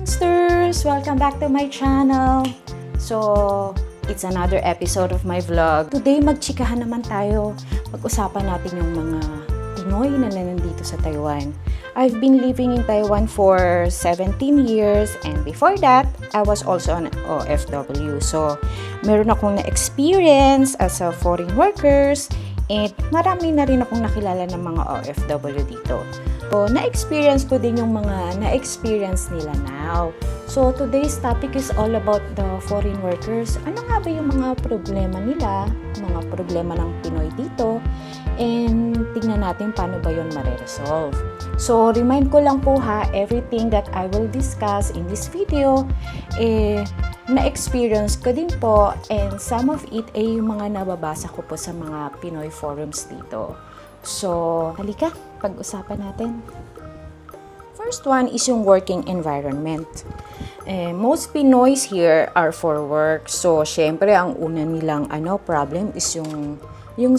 Monsters! Welcome back to my channel. So, it's another episode of my vlog. Today, magchikahan naman tayo. Pag-usapan natin yung mga Pinoy na nandito sa Taiwan. I've been living in Taiwan for 17 years and before that, I was also an OFW. So, meron akong na-experience as a foreign workers and marami na rin akong nakilala ng mga OFW dito. So, na-experience ko din yung mga na-experience nila now. So, today's topic is all about the foreign workers. Ano nga ba yung mga problema nila, mga problema ng Pinoy dito, and tingnan natin paano ba yun mareresolve. So, remind ko lang po ha, everything that I will discuss in this video, na-experience ko din po, and some of it ay yung mga nababasa ko po sa mga Pinoy forums dito. So, halika, pag-usapan natin. First one is yung working environment. Most Pinoys here are for work. So, syempre, ang una nilang problem is yung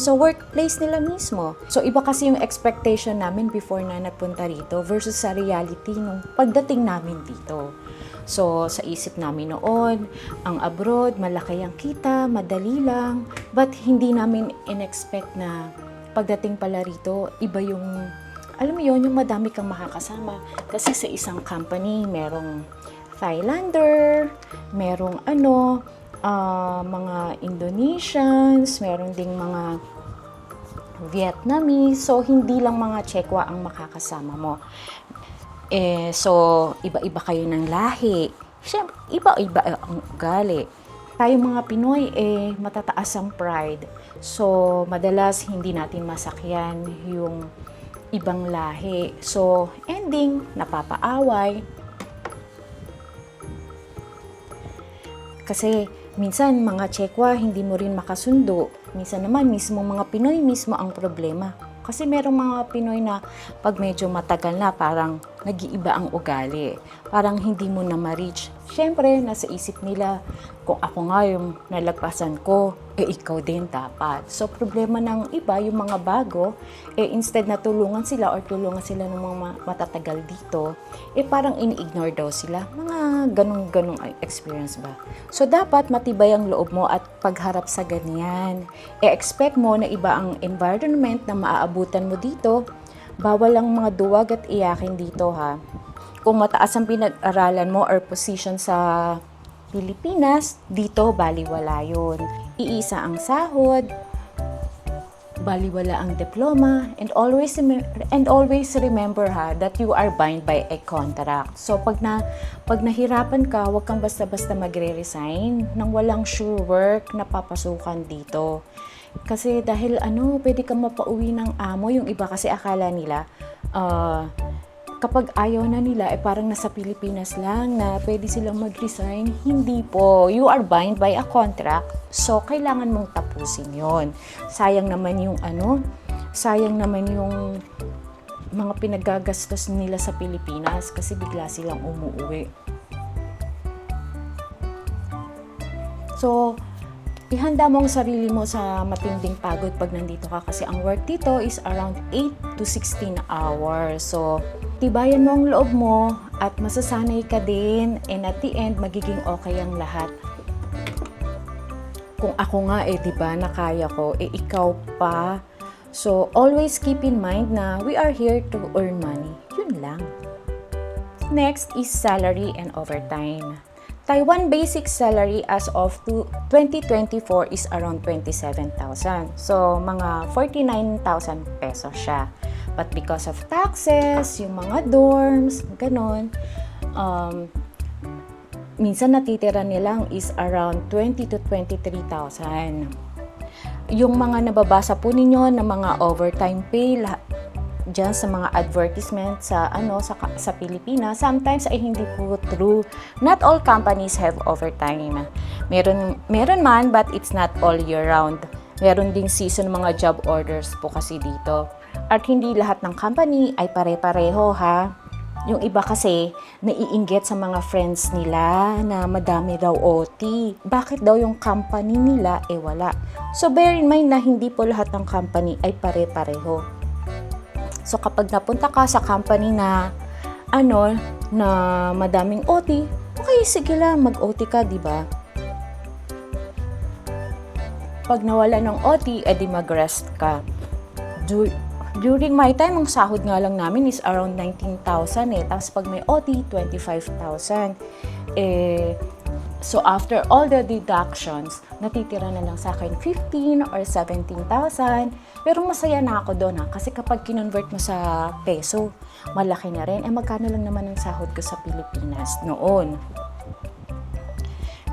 sa workplace nila mismo. So, iba kasi yung expectation namin before na napunta rito versus sa reality nung pagdating namin dito. So, sa isip namin noon, ang abroad, malaki ang kita, madali lang, but hindi namin in-expect na pagdating pala rito, iba yung, alam mo yun, yung madami kang makakasama. Kasi sa isang company, merong Thailander, merong mga Indonesians, meron ding mga Vietnamese. So, hindi lang mga Chekwa ang makakasama mo. So, iba-iba kayo ng lahi. Siyempre, iba-iba ang ugali. Tayong mga Pinoy, matataas ang pride. So, madalas hindi natin masakyan yung ibang lahi. So, ending, napapaaway. Kasi, minsan mga Chekwa, hindi mo rin makasundo. Minsan naman, mismo mga Pinoy, mismo ang problema. Kasi merong mga Pinoy na pag medyo matagal na, parang nag-iiba ang ugali. Parang hindi mo na ma-reach. Siyempre, nasa isip nila, kung ako nga yung nalagpasan ko, ikaw din dapat. So, problema ng iba, yung mga bago, instead na tulungan sila or tulungan sila ng mga matatagal dito, parang ini-ignore daw sila. Mga ganong experience ba? So, dapat matibay ang loob mo at pagharap sa ganyan. Expect mo na iba ang environment na maaabutan mo dito. Bawal ang mga duwag at iyakin dito ha. Kung mataas ang pinag-aralan mo or position sa Pilipinas, dito baliwala yun. Iisa ang sahod, baliwala ang diploma, and always remember ha that you are bound by a contract. So pag nahirapan ka, huwag kang basta-basta magre-resign nang walang sure work na papasukan dito. Kasi dahil pwede kang mapauwi ng amo, yung iba kasi akala nila kapag ayaw na nila, parang nasa Pilipinas lang na pwede silang mag-resign. Hindi po. You are bound by a contract. So, kailangan mong tapusin yon. Sayang naman yung mga pinagagastos nila sa Pilipinas kasi bigla silang umuwi. So, ihanda mo ang sarili mo sa matinding pagod pag nandito ka kasi ang work dito is around 8 to 16 hours. So, tibayan mo ang loob mo at masasanay ka din and at the end, magiging okay ang lahat. Kung ako nga diba, na kaya ko, ikaw pa. So, always keep in mind na we are here to earn money. Yun lang. Next is salary and overtime. Taiwan basic salary as of 2024 is around 27,000. So, mga 49,000 pesos siya. But because of taxes, yung mga dorms, ganon, minsan natitira nilang is around 20 to 23,000. Yung mga nababasa po ninyo na mga overtime pay, dyan sa mga advertisement sa Pilipinas, sometimes ay hindi po true. Not all companies have overtime. Meron man, but it's not all year round. Meron ding season mga job orders po kasi dito. At hindi lahat ng company ay pare-pareho ha. Yung iba kasi naiinggit sa mga friends nila na madami daw OT. Bakit daw yung company nila wala? So bear in mind na hindi po lahat ng company ay pare-pareho. So kapag napunta ka sa company na na madaming OT, okay, sige lang, mag-OT ka, di ba? Pag nawala ng OT, edi mag-rest ka. During my time, ang sahod nga lang namin is around 19,000 eh. Tapos pag may OT, 25,000. So after all the deductions, natitira na lang sa akin 15 or 17,000. Pero masaya na ako doon kasi kapag kinonvert mo sa peso, malaki na rin. Magkano lang naman ang sahod ko sa Pilipinas noon.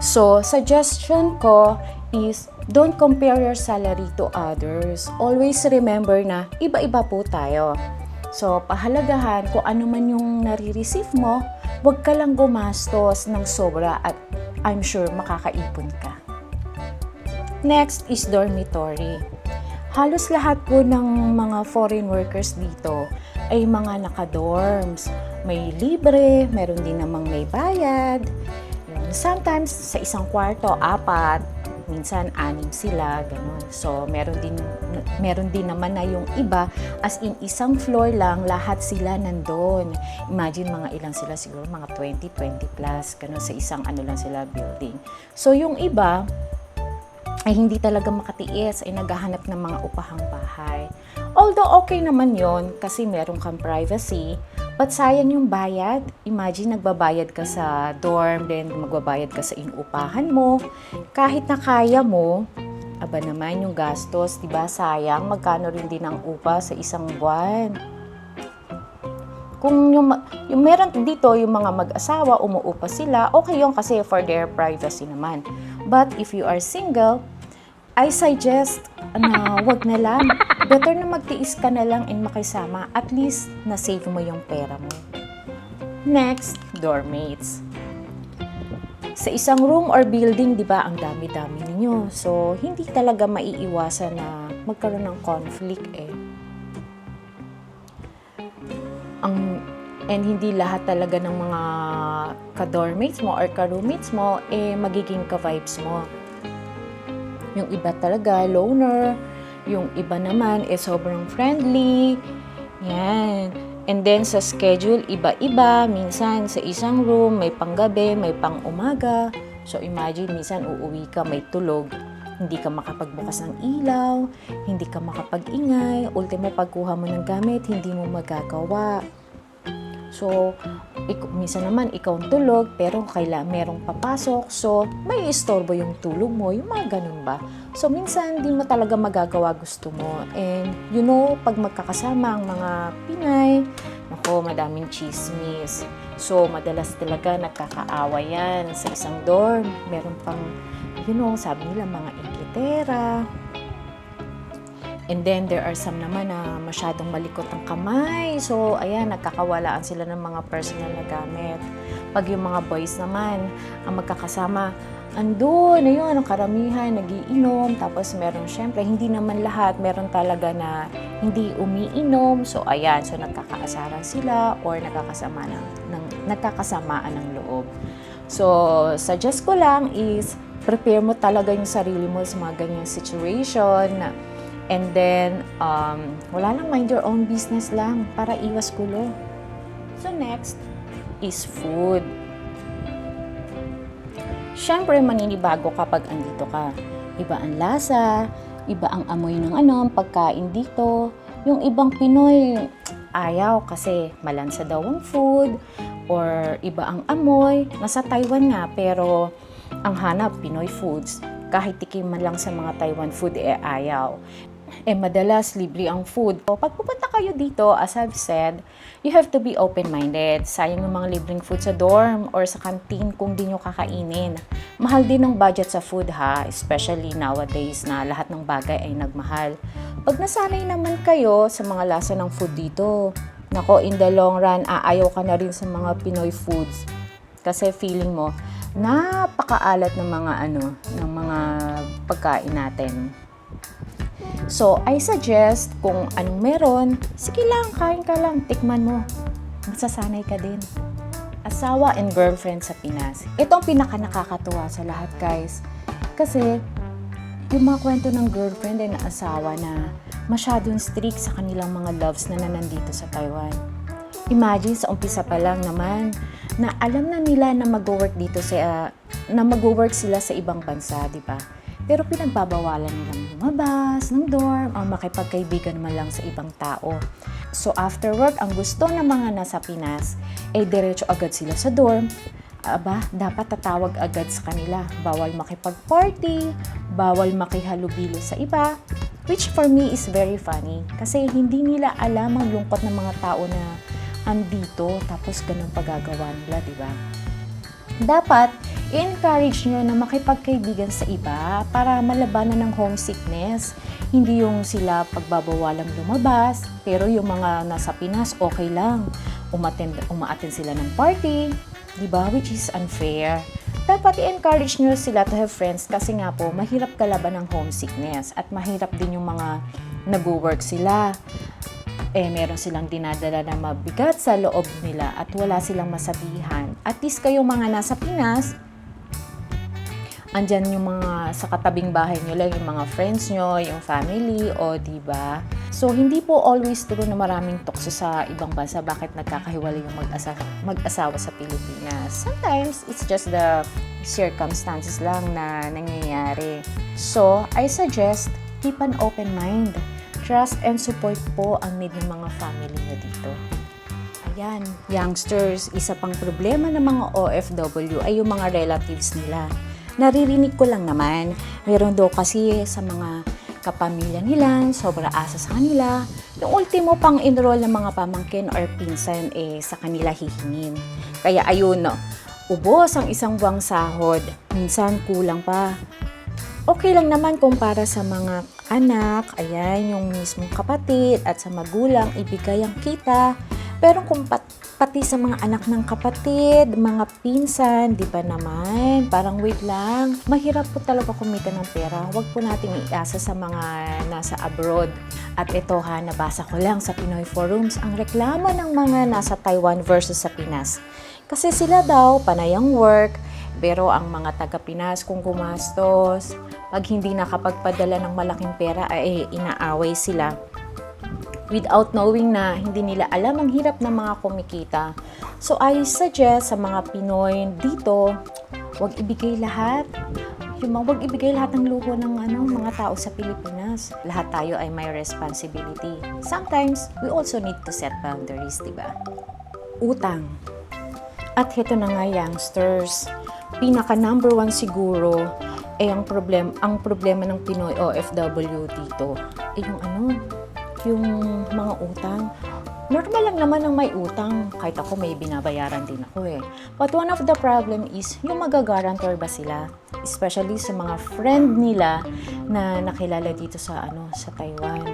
So, suggestion ko is don't compare your salary to others. Always remember na iba-iba po tayo. So, pahalagahan kung ano man yung nare-receive mo, huwag ka lang gumastos ng sobra at I'm sure makakaipon ka. Next is dormitory. Halos lahat po ng mga foreign workers dito ay mga naka-dorms. May libre, meron din namang may bayad. Sometimes sa isang kwarto, 4, minsan 6 sila, ganun. So, meron din naman na yung iba, as in isang floor lang, lahat sila nandun. Imagine mga ilang sila, siguro mga 20 plus, ganun, sa isang lang sila building. So, yung iba, ay hindi talaga makatiis, ay naghahanap ng mga upahang bahay. Although okay naman yon kasi meron kang privacy, but sayang yung bayad. Imagine nagbabayad ka sa dorm, then magbabayad ka sa inuupahan mo. Kahit na kaya mo, aba naman yung gastos, diba? Sayang, magkano rin din ang upa sa isang buwan. Kung yung meron dito, yung mga mag-asawa, umuupa sila, okay yun kasi for their privacy naman. But if you are single, I suggest na wag na lang. Better na magtiis ka na lang and makisama. At least, na-save mo yung pera mo. Next, dormmates. Sa isang room or building, di ba, ang dami-dami ninyo. So, hindi talaga maiiwasan na magkaroon ng conflict eh. And hindi lahat talaga ng mga ka-dormmates mo or ka-roommates mo magiging ka-vibes mo. Yung iba talaga, loner. Yung iba naman, sobrang friendly. Yan. And then, sa schedule, iba-iba. Minsan, sa isang room, may panggabi, may pang-umaga. So, imagine, minsan uuwi ka, may tulog. Hindi ka makapagbukas ng ilaw. Hindi ka makapag-ingay. Ultimo, pagkuha mo ng gamit, hindi mo magagawa. So, minsan naman ikaw ang tulog, pero merong papasok. So, may istorbo yung tulog mo, yung mga ganun ba? So, minsan, di mo talaga magagawa gusto mo. And, pag magkakasama ang mga Pinay, madaming chismis. So, madalas talaga nagkakaawa yan sa isang dorm. Meron pang, sabi nila, mga ingitera. And then, there are some naman na masyadong malikot ang kamay. So, ayan, nagkakawalaan sila ng mga personal na gamit. Pag yung mga boys naman, ang magkakasama, andun, ayun, ang karamihan, nagiinom. Tapos, meron, syempre, hindi naman lahat. Meron talaga na hindi umiinom. So, ayan, so nagkakaasaran sila or nagkakasamaan ng loob. So, suggest ko lang is, prepare mo talaga yung sarili mo sa mga ganyang situation. And then, wala lang, mind your own business lang para iwas gulo. So, next is food. Siyempre, maninibago kapag andito ka. Iba ang lasa, iba ang amoy ng pagkain dito. Yung ibang Pinoy, ayaw kasi malansa daw ang food or iba ang amoy. Nasa Taiwan nga, pero ang hanap, Pinoy foods. Kahit tikim man lang sa mga Taiwan food, ayaw. Madalas libre ang food. Pag pupunta kayo dito, as I've said, you have to be open-minded. Sayang yung mga libreng food sa dorm or sa canteen kung di nyo kakainin. Mahal din ang budget sa food especially nowadays na lahat ng bagay ay nagmahal. Pag nasanay naman kayo sa mga lasa ng food dito, in the long run, aayaw ka na rin sa mga Pinoy foods. Kasi feeling mo, napakaalat ng mga pagkain natin. So, I suggest kung anong meron, sige lang, kain ka lang, tikman mo. Masasanay ka din. Asawa and girlfriend sa Pinas. Ito ang pinaka-nakakatuwa sa lahat, guys. Kasi, yung mga kwento ng girlfriend and asawa na masyadong strict sa kanilang mga loves na nandito sa Taiwan. Imagine sa umpisa pa lang naman na alam na nila na mag-work dito na mag-work sila sa ibang bansa, di ba? Pero pinagbabawalan nilang lumabas ng dorm o makipagkaibigan man lang sa ibang tao. So after work, ang gusto ng mga nasa Pinas ay diretso agad sila sa dorm. Aba, dapat tatawag agad sa kanila. Bawal makipag-party, bawal makihalubilo sa iba, which for me is very funny. Kasi hindi nila alam ang lungkot ng mga tao na andito, tapos ganun pagagawa nila, di ba? Dapat, i-encourage nyo na makipagkaibigan sa iba para malabanan ng homesickness. Hindi yung sila pagbabawalang lumabas, pero yung mga nasa Pinas, okay lang. Umaattend sila ng party, di ba? Which is unfair. Dapat i-encourage nyo sila to have friends kasi nga po, mahirap kalaban ng homesickness at mahirap din yung mga nag-work sila. Meron silang dinadala na mabigat sa loob nila at wala silang masabihan. At least kayong mga nasa Pinas, andyan yung mga sa katabing bahay nyo lang, yung mga friends nyo, yung family, o diba? So, hindi po always true na maraming tukso sa ibang bansa bakit nagkakahiwalay yung mag-asawa sa Pilipinas. Sometimes, it's just the circumstances lang na nangyayari. So, I suggest, keep an open mind. Trust and support po ang need ng mga family nyo dito. Ayan, youngsters, isa pang problema ng mga OFW ay yung mga relatives nila. Naririnig ko lang naman, meron daw kasi sa mga kapamilya nila, sobra asa sa kanila, yung ultimo pang enroll ng mga pamangkin or pinsan sa kanila hihingin. Kaya ayun, ubos ang isang buwang sahod, minsan kulang pa. Okay lang naman kung para sa mga anak, ayan, yung mismong kapatid at sa magulang, ibigay ang kita. Pero kung pati sa mga anak ng kapatid, mga pinsan, di ba naman? Parang wait lang, mahirap po talaga kumita ng pera. Huwag po nating iasa sa mga nasa abroad. At ito nabasa ko lang sa Pinoy Forums, ang reklamo ng mga nasa Taiwan versus sa Pinas. Kasi sila daw, panay ang work, pero ang mga taga-Pinas kung gumastos, pag hindi nakapagpadala ng malaking pera ay inaaway sila. Without knowing na hindi nila alam ang hirap ng mga kumikita. So I suggest sa mga Pinoy dito, wag ibigay lahat. Wag ibigay lahat ng luho ng mga tao sa Pilipinas. Lahat tayo ay may responsibility. Sometimes, we also need to set boundaries, diba? Utang. At heto na nga, youngsters, pinaka number one siguro ang problema ng Pinoy OFW dito yung mga utang. Normal lang naman ang may utang, kahit ako may binabayaran din ako But one of the problem is yung magagarantor ba sila, especially sa mga friend nila na nakilala dito sa Taiwan.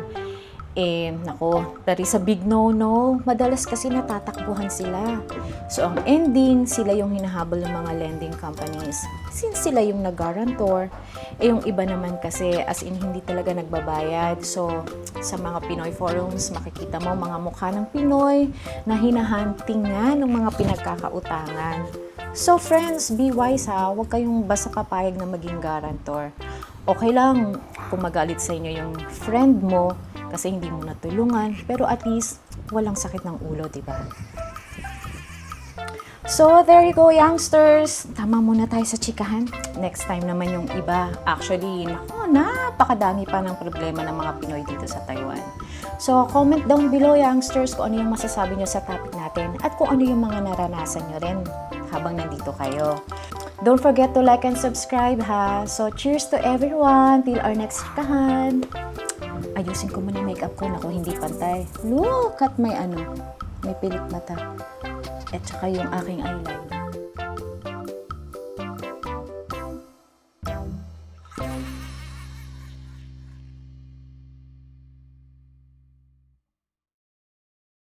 That is a big no-no. Madalas kasi natatakbuhan sila. So, ang ending, sila yung hinahabol ng mga lending companies. Since sila yung nag-guarantor, yung iba naman kasi as in hindi talaga nagbabayad. So, sa mga Pinoy forums, makikita mo mga mukha ng Pinoy na hinahunting nga ng mga pinagkakautangan. So, friends, be wise Huwag kayong basta papayag na maging guarantor. Okay lang kung magalit sa inyo yung friend mo, kasi hindi mo natulungan, pero at least walang sakit ng ulo, diba? So, there you go, youngsters. Tama muna tayo sa chikahan. Next time naman yung iba. Actually, napakadami pa ng problema ng mga Pinoy dito sa Taiwan. So, comment down below, youngsters, kung ano yung masasabi nyo sa topic natin at kung ano yung mga naranasan nyo rin habang nandito kayo. Don't forget to like and subscribe, So, cheers to everyone. Till our next chikahan. Ayusin ko muna yung makeup ko. Naku, hindi pantay. Look at may pilik mata. At saka yung aking eyeliner.